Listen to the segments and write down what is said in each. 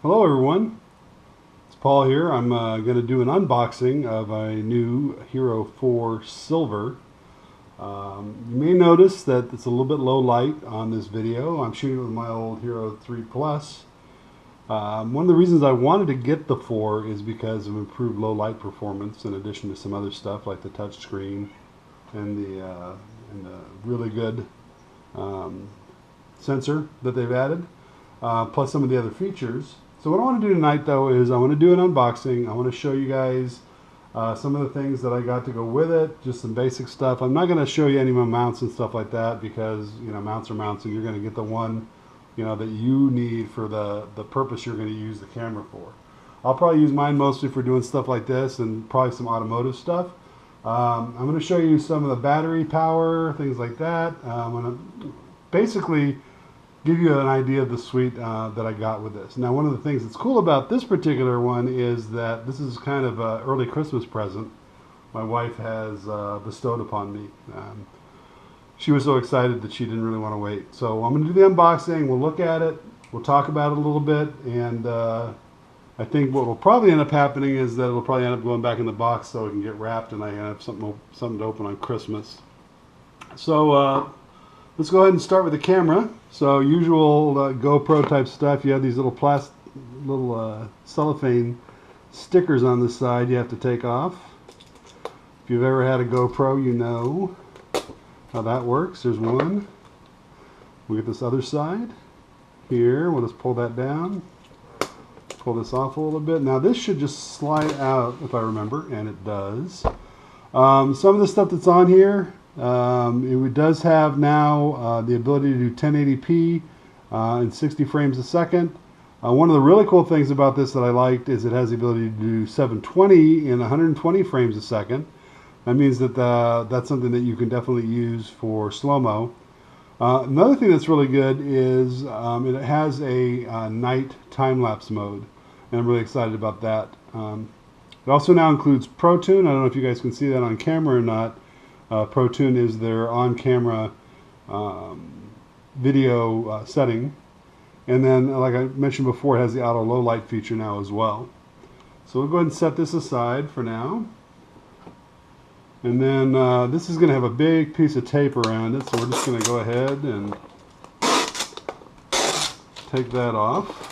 Hello everyone, it's Paul here. I'm going to do an unboxing of a new Hero 4 Silver. You may notice that it's a little bit low light on this video. I'm shooting with my old Hero 3 Plus. One of the reasons I wanted to get the 4 is because of improved low light performance, in addition to some other stuff like the touch screen and the really good sensor that they've added, plus some of the other features. So what I want to do tonight though is I want to do an unboxing. I want to show you guys some of the things that I got to go with it, just some basic stuff. I'm not going to show you any more mounts and stuff like that because, you know, mounts are mounts and you're going to get the one, you know, that you need for the purpose you're going to use the camera for. I'll probably use mine mostly for doing stuff like this and probably some automotive stuff. I'm going to show you some of the battery power, things like that. I'm going to basically give you an idea of the suite that I got with this. Now, one of the things that's cool about this particular one is that this is kind of an early Christmas present my wife has bestowed upon me. She was so excited that she didn't really want to wait. So I'm going to do the unboxing, we'll look at it, we'll talk about it a little bit, and I think what will probably end up happening is that it'll probably end up going back in the box so it can get wrapped and I have something to open on Christmas. So let's go ahead and start with the camera. So usual GoPro type stuff, you have these little cellophane stickers on the side you have to take off. If you've ever had a GoPro, you know how that works. There's one. We get this other side here. We'll just pull that down. Pull this off a little bit. Now this should just slide out if I remember, and it does. Some of the stuff that's on here, it does have now the ability to do 1080p and 60 frames a second. One of the really cool things about this that I liked is it has the ability to do 720 in 120 frames a second. That means that that's something that you can definitely use for slow-mo. Another thing that's really good is it has a night time-lapse mode, and I'm really excited about that. It also now includes ProTune. I don't know if you guys can see that on camera or not. ProTune is their on-camera video setting. And then, like I mentioned before, it has the auto low light feature now as well. So we'll go ahead and set this aside for now. And then this is going to have a big piece of tape around it, so we're just going to go ahead and take that off.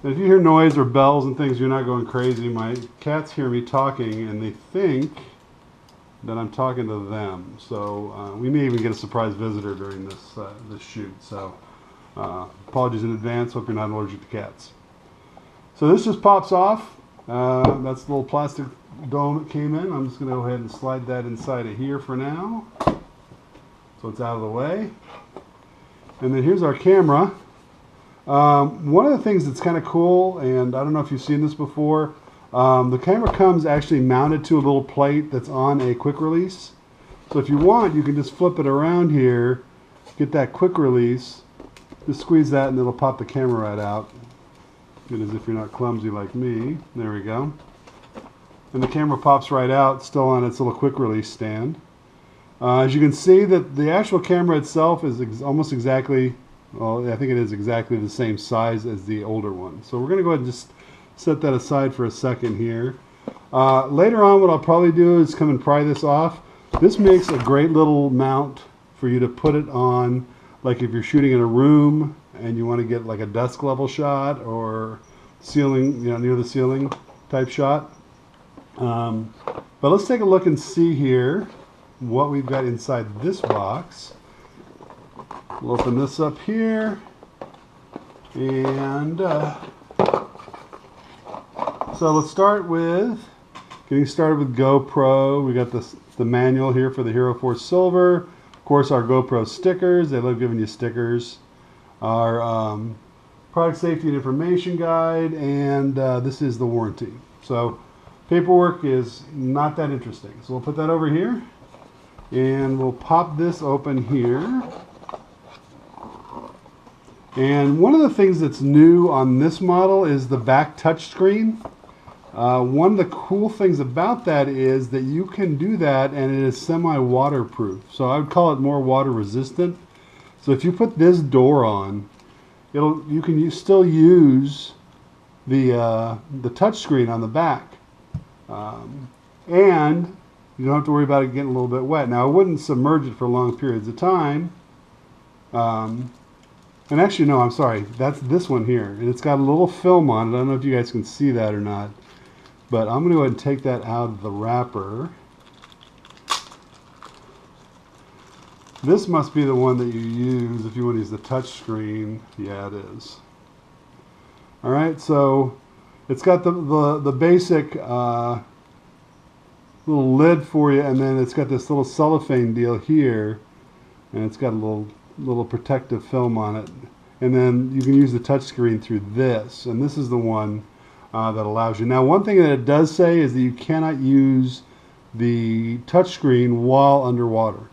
And if you hear noise or bells and things, you're not going crazy. My cats hear me talking and they think that I'm talking to them. So we may even get a surprise visitor during this shoot. So apologies in advance. Hope you're not allergic to cats. So this just pops off. That's the little plastic dome that came in. I'm just going to go ahead and slide that inside of here for now, so it's out of the way. And then here's our camera. One of the things that's kind of cool, and I don't know if you've seen this before, the camera comes actually mounted to a little plate that's on a quick release. So if you want, you can just flip it around here, get that quick release, just squeeze that and it'll pop the camera right out. Good as if you're not clumsy like me. There we go. And the camera pops right out, still on its little quick release stand. As you can see, that the actual camera itself is almost exactly, well, I think it is exactly the same size as the older one. So we're going to go ahead and just set that aside for a second here. Later on, what I'll probably do is come and pry this off. This makes a great little mount for you to put it on, like if you're shooting in a room and you want to get like a desk level shot or ceiling, you know, near the ceiling type shot. But let's take a look and see here what we've got inside this box. We'll open this up here, and so let's start with getting started with GoPro. We got the manual here for the Hero 4 Silver. Of course, our GoPro stickers. They love giving you stickers. Our product safety and information guide, and this is the warranty. So paperwork is not that interesting. So we'll put that over here, and we'll pop this open here. And one of the things that's new on this model is the back touch screen. One of the cool things about that is that you can do that and it is semi-waterproof. So I would call it more water resistant. So if you put this door on you can still use the touch screen on the back, and you don't have to worry about it getting a little bit wet. Now I wouldn't submerge it for long periods of time. And actually, no, I'm sorry. That's this one here. And it's got a little film on it. I don't know if you guys can see that or not. But I'm going to go ahead and take that out of the wrapper. This must be the one that you use if you want to use the touch screen. Yeah, it is. Alright, so it's got the basic little lid for you, and then it's got this little cellophane deal here. And it's got a little protective film on it, and then you can use the touch screen through this, and this is the one that allows you. Now, one thing that it does say is that you cannot use the touch screen while underwater,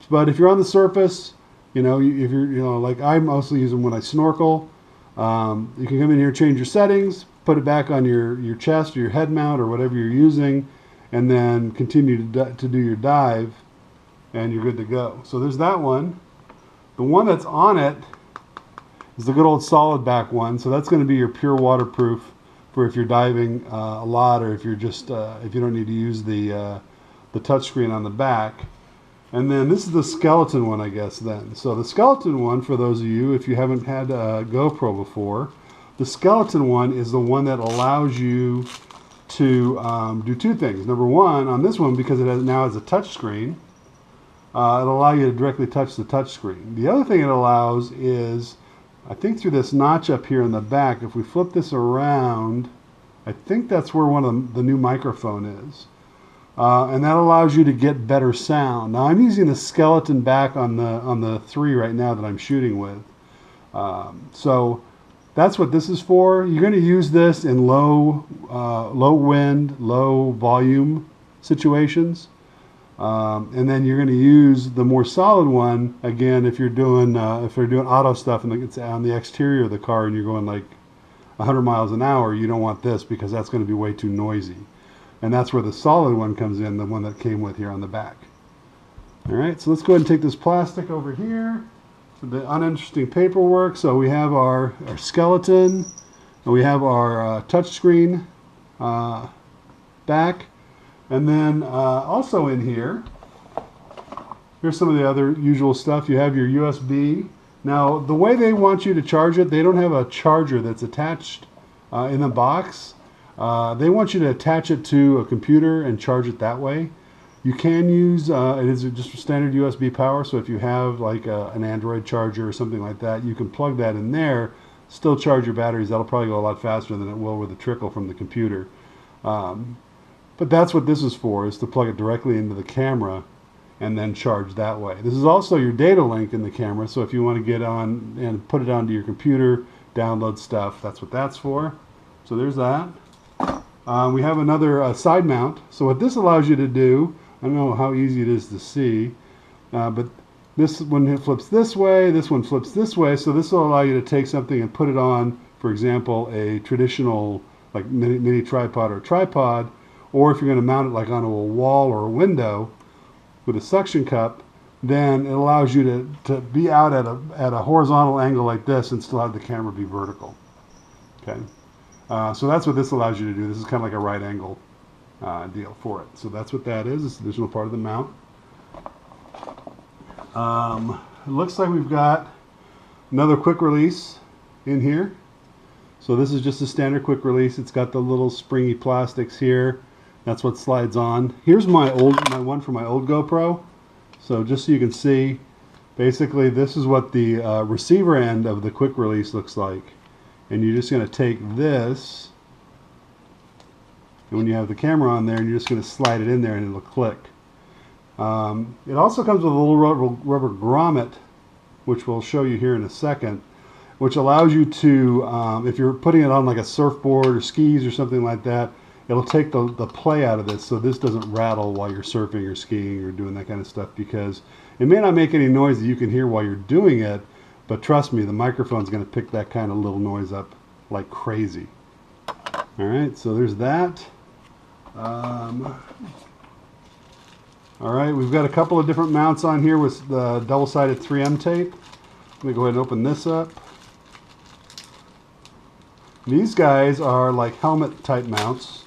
but if you're on the surface, if you're like I mostly use them when I snorkel, you can come in here, change your settings, put it back on your chest or your head mount or whatever you're using, and then continue to do your dive, and you're good to go. So there's that one. The one that's on it is the good old solid back one, so that's going to be your pure waterproof for if you're diving a lot, or if you're just if you don't need to use the touchscreen on the back. And then this is the skeleton one, I guess. Then, so the skeleton one, for those of you if you haven't had a GoPro before, the skeleton one is the one that allows you to do two things. Number one, on this one, because it now has a touchscreen. It'll allow you to directly touch the touch screen. The other thing it allows is, I think through this notch up here in the back, if we flip this around, I think that's where one of the new microphone is. And that allows you to get better sound. Now I'm using the skeleton back on the 3 right now that I'm shooting with. So that's what this is for. You're going to use this in low wind, low volume situations. And then you're going to use the more solid one again if you're doing auto stuff and it's on the exterior of the car and you're going like 100 miles an hour. You don't want this because that's going to be way too noisy, and that's where the solid one comes in, the one that came with here on the back. All right, so let's go ahead and take this plastic over here, the uninteresting paperwork. So we have our skeleton, and we have our touch screen back. And then also in here, here's some of the other usual stuff. You have your USB. Now, the way they want you to charge it, they don't have a charger that's attached in the box. They want you to attach it to a computer and charge it that way. You can use, it is just standard USB power, so if you have like an Android charger or something like that, you can plug that in there, still charge your batteries. That'll probably go a lot faster than it will with a trickle from the computer. But that's what this is for, is to plug it directly into the camera and then charge that way. This is also your data link in the camera, so if you want to get on and put it onto your computer, download stuff, that's what that's for. So there's that. We have another side mount. So what this allows you to do, I don't know how easy it is to see, but this one flips this way, this one flips this way, so this will allow you to take something and put it on, for example, a traditional like mini tripod or tripod, or if you're going to mount it like onto a wall or a window with a suction cup, then it allows you to be out at a horizontal angle like this and still have the camera be vertical. Okay, so that's what this allows you to do. This is kind of like a right angle deal for it. So that's what that is. It's an additional part of the mount. It looks like we've got another quick release in here. So this is just a standard quick release. It's got the little springy plastics here. That's what slides on. Here's my one from my old GoPro. So just so you can see, basically this is what the receiver end of the quick release looks like. And you're just going to take this, and when you have the camera on there, and you're just going to slide it in there and it'll click. It also comes with a little rubber grommet, which we'll show you here in a second, which allows you to, if you're putting it on like a surfboard or skis or something like that, it'll take the play out of this, so this doesn't rattle while you're surfing or skiing or doing that kind of stuff, because it may not make any noise that you can hear while you're doing it, but trust me, the microphone's going to pick that kind of little noise up like crazy. Alright, so there's that. Alright, we've got a couple of different mounts on here with the double-sided 3M tape. Let me go ahead and open this up. These guys are like helmet type mounts.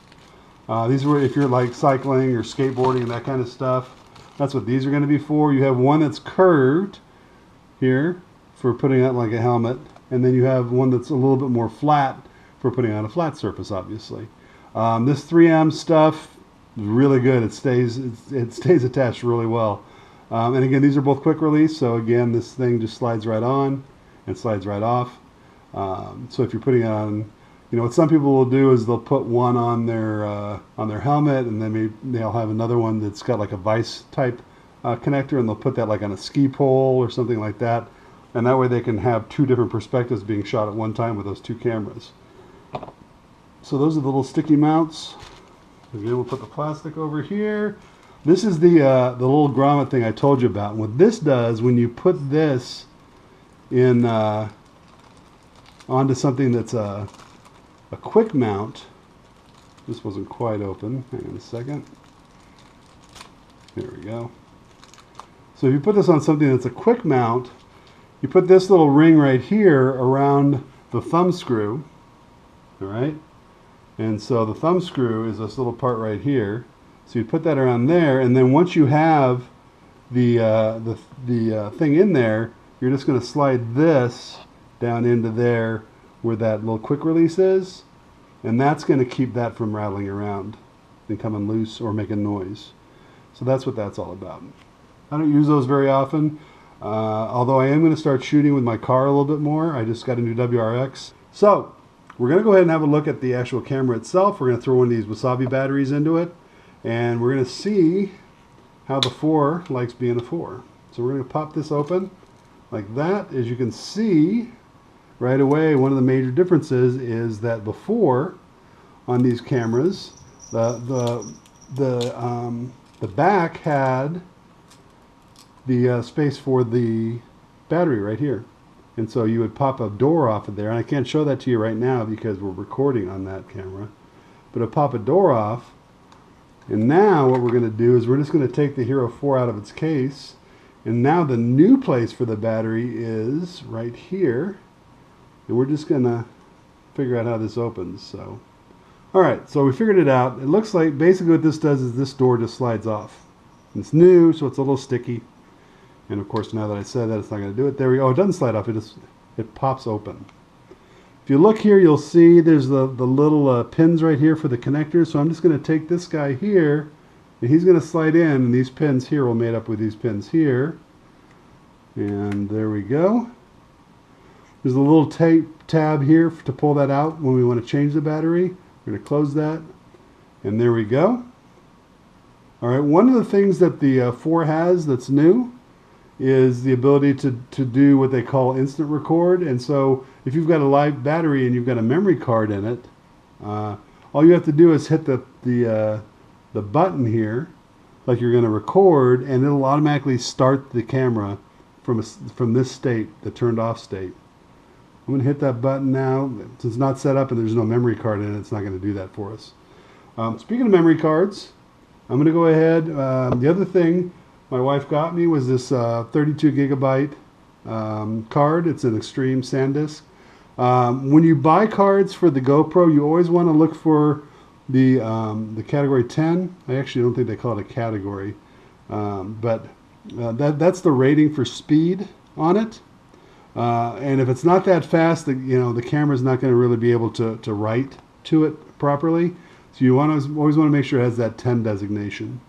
These are if you're like cycling or skateboarding and that kind of stuff. That's what these are going to be for. You have one that's curved here for putting on like a helmet, and then you have one that's a little bit more flat for putting on a flat surface, obviously. This 3M stuff is really good. It stays attached really well. And again, these are both quick release, so again, this thing just slides right on and slides right off. So if you're putting it on, you know, what some people will do is they'll put one on their helmet, and then maybe they'll have another one that's got like a vise type connector, and they'll put that like on a ski pole or something like that, and that way they can have two different perspectives being shot at one time with those two cameras. So those are the little sticky mounts. Again, we'll put the plastic over here. This is the little grommet thing I told you about. And what this does, when you put this in onto something that's a quick mount, this wasn't quite open. Hang on a second. There we go. So if you put this on something that's a quick mount, you put this little ring right here around the thumb screw, all right? And so the thumb screw is this little part right here. So you put that around there, and then once you have the thing in there, you're just going to slide this down into there where that little quick release is, and that's going to keep that from rattling around and coming loose or making noise. So that's what that's all about. I don't use those very often, although I am going to start shooting with my car a little bit more. I just got a new WRX. So we're going to go ahead and have a look at the actual camera itself. We're going to throw one of these Wasabi batteries into it, and we're going to see how the 4 likes being a 4. So we're going to pop this open like that. As you can see right away, one of the major differences is that before on these cameras, the back had the space for the battery right here, and so you would pop a door off of there, and I can't show that to you right now because we're recording on that camera, but I'll pop a door off. And now what we're going to do is we're just going to take the Hero 4 out of its case, and now the new place for the battery is right here, and we're just going to figure out how this opens. So alright, so we figured it out. It looks like basically what this does is this door just slides off. It's new, so it's a little sticky, and of course now that I said that, it's not going to do it. There we go. Oh, it doesn't slide off, it pops open. If you look here, you'll see there's the little pins right here for the connectors. So I'm just going to take this guy here, and he's going to slide in, and these pins here will mate up with these pins here. And there we go. There's a little tab here to pull that out when we want to change the battery. We're going to close that, and there we go. All right, one of the things that the 4 has that's new is the ability to do what they call instant record. And so if you've got a live battery and you've got a memory card in it, all you have to do is hit the button here like you're going to record, and it'll automatically start the camera from this state, the turned off state. I'm going to hit that button now. Since it's not set up and there's no memory card in it, it's not going to do that for us. Speaking of memory cards, I'm going to go ahead. The other thing my wife got me was this 32 gigabyte card. It's an Extreme SanDisk. When you buy cards for the GoPro, you always want to look for the category 10. I actually don't think they call it a category, but that's the rating for speed on it. And if it's not that fast, the camera's not going to really be able to write to it properly. So you always want to make sure it has that 10 designation.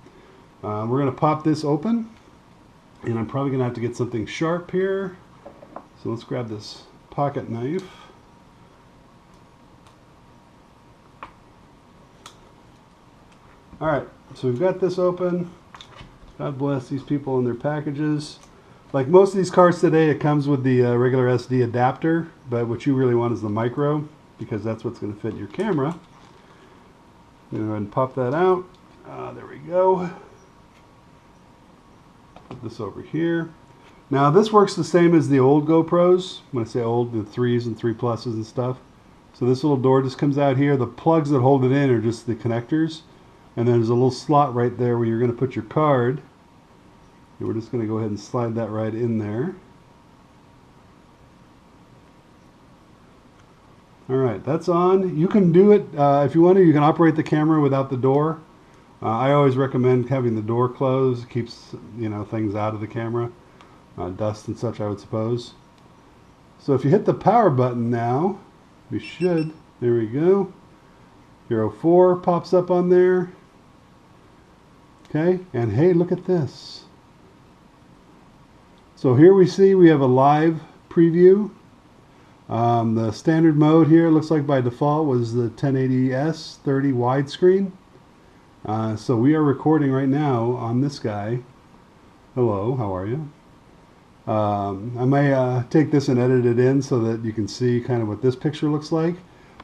We're going to pop this open, and I'm probably going to have to get something sharp here. So let's grab this pocket knife. Alright, so we've got this open. God bless these people and their packages. Like most of these cards today, it comes with the regular SD adapter, but what you really want is the micro, because that's what's going to fit your camera. Go ahead and pop that out. There we go. Put this over here. Now this works the same as the old GoPros. When I say old, the 3s and 3 Pluses and stuff. So this little door just comes out here. The plugs that hold it in are just the connectors. And there's a little slot right there where you're going to put your card. And we're just going to go ahead and slide that right in there. Alright, that's on. You can do it, if you want to, you can operate the camera without the door. I always recommend having the door closed. It keeps, you know, things out of the camera. Dust and such, I would suppose. So if you hit the power button now, we should, there we go. Hero 4 pops up on there. Okay, and hey, look at this. So here we see we have a live preview. The standard mode here looks like by default was the 1080s 30 widescreen. So we are recording right now on this guy. Hello, how are you? I may take this and edit it in so that you can see kind of what this picture looks like.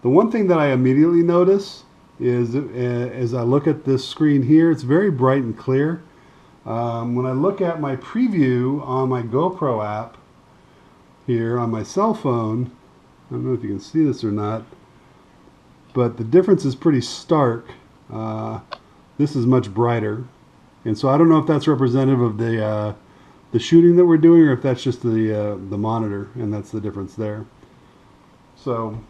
The one thing that I immediately notice is as I look at this screen here, it's very bright and clear. When I look at my preview on my GoPro app here on my cell phone, I don't know if you can see this or not, but the difference is pretty stark. This is much brighter, and so I don't know if that's representative of the shooting that we're doing, or if that's just the monitor, and that's the difference there. So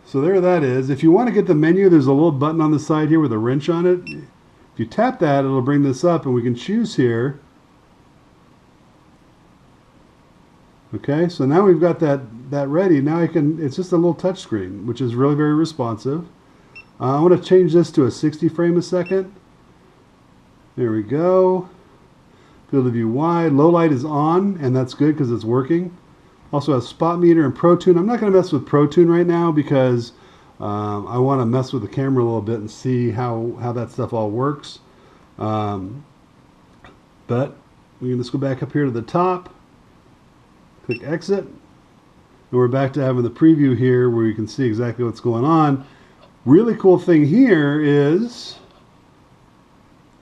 so there that is. If you want to get the menu, there's a little button on the side here with a wrench on it. If you tap that, it'll bring this up, and we can choose here. Okay, so now we've got that ready. Now it's just a little touch screen, which is really very responsive. I want to change this to a 60 frame a second. There we go. Field of view wide. Low light is on, and that's good because it's working. Also has spot meter and Pro Tune. I'm not going to mess with Pro Tune right now because I want to mess with the camera a little bit and see how that stuff all works. But we can just go back up here to the top. Click exit, and we're back to having the preview here where you can see exactly what's going on. Really cool thing here is,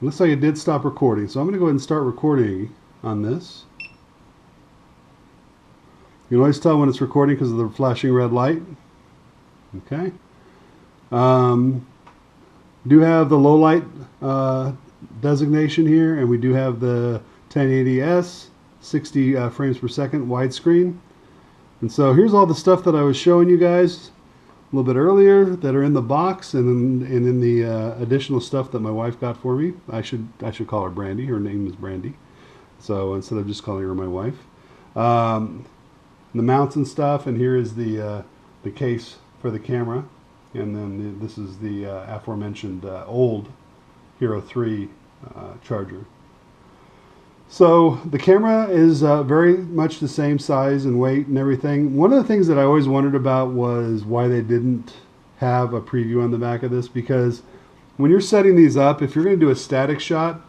it looks like it did stop recording, so I'm going to go ahead and start recording on this. You can always tell when it's recording because of the flashing red light. Okay. Do have the low light designation here, and we do have the 1080s 60 frames per second widescreen. And so here's all the stuff that I was showing you guys a little bit earlier that are in the box and in the additional stuff that my wife got for me. I should call her Brandy. Her name is Brandy. So instead of just calling her my wife. The mounts and stuff, and here is the case for the camera, and then this is the aforementioned old Hero 3 charger. So the camera is very much the same size and weight and everything. One of the things that I always wondered about was why they didn't have a preview on the back of this, because when you're setting these up, if you're going to do a static shot,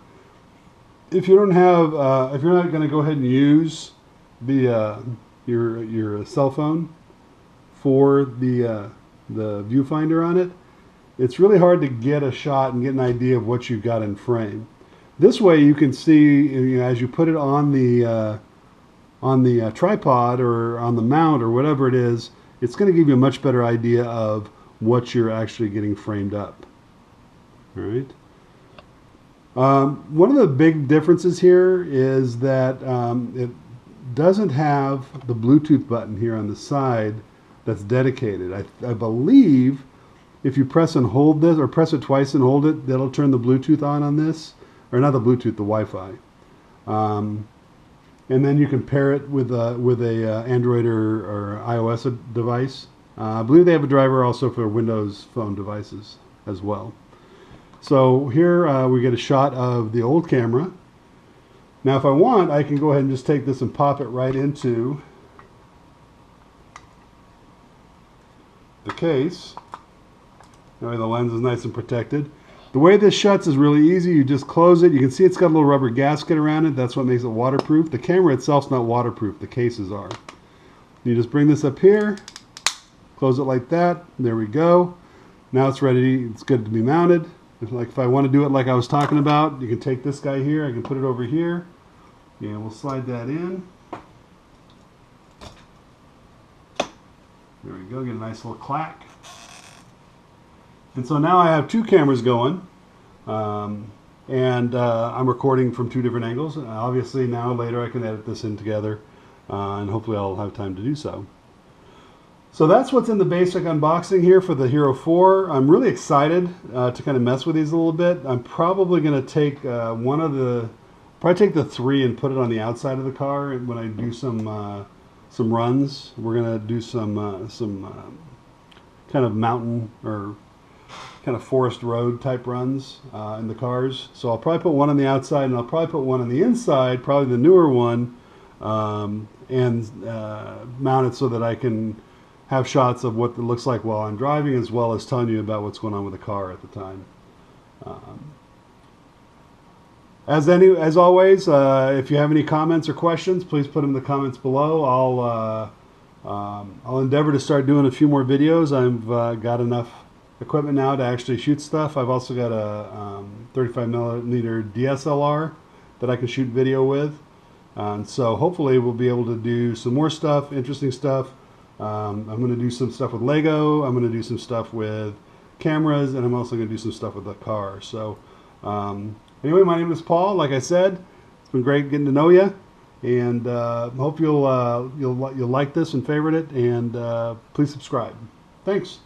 if you don't have, if you're not going to go ahead and use the your cell phone for the viewfinder on it, it's really hard to get a shot and get an idea of what you've got in frame. This way you can see, you know, as you put it on the tripod or on the mount or whatever it is, it's going to give you a much better idea of what you're actually getting framed up. All right. One of the big differences here is that it doesn't have the Bluetooth button here on the side that's dedicated. I believe if you press and hold this, or press it twice and hold it, that'll turn the Bluetooth on this. Or not the Bluetooth, the Wi-Fi. And then you can pair it with a Android or iOS device. I believe they have a driver also for Windows phone devices as well. So here we get a shot of the old camera. Now if I want, I can go ahead and just take this and pop it right into the case. That way the lens is nice and protected. The way this shuts is really easy. You just close it. You can see it's got a little rubber gasket around it. That's what makes it waterproof. The camera itself's not waterproof. The cases are. You just bring this up here, close it like that. There we go. Now it's ready. It's good to be mounted. If I want to do it like I was talking about, you can take this guy here. I can put it over here. And we'll slide that in. There we go. Get a nice little clack. And so now I have two cameras going, and I'm recording from two different angles. Obviously now later I can edit this in together, and hopefully I'll have time to do so. So that's what's in the basic unboxing here for the Hero 4. I'm really excited to kind of mess with these a little bit. I'm probably going to take probably take the 3 and put it on the outside of the car when I do some runs. We're going to do some kind of mountain or kind of forest road type runs in the cars. So I'll probably put one on the outside and I'll probably put one on the inside, probably the newer one, and mount it so that I can have shots of what it looks like while I'm driving, as well as telling you about what's going on with the car at the time. As always, if you have any comments or questions, please put them in the comments below. I'll endeavor to start doing a few more videos. I've got enough equipment now to actually shoot stuff. I've also got a 35mm DSLR that I can shoot video with. So hopefully we'll be able to do some more stuff, interesting stuff. I'm going to do some stuff with Lego. I'm going to do some stuff with cameras, and I'm also going to do some stuff with the car. So anyway, my name is Paul. Like I said, it's been great getting to know you, and hope you'll like this and favorite it, and please subscribe. Thanks.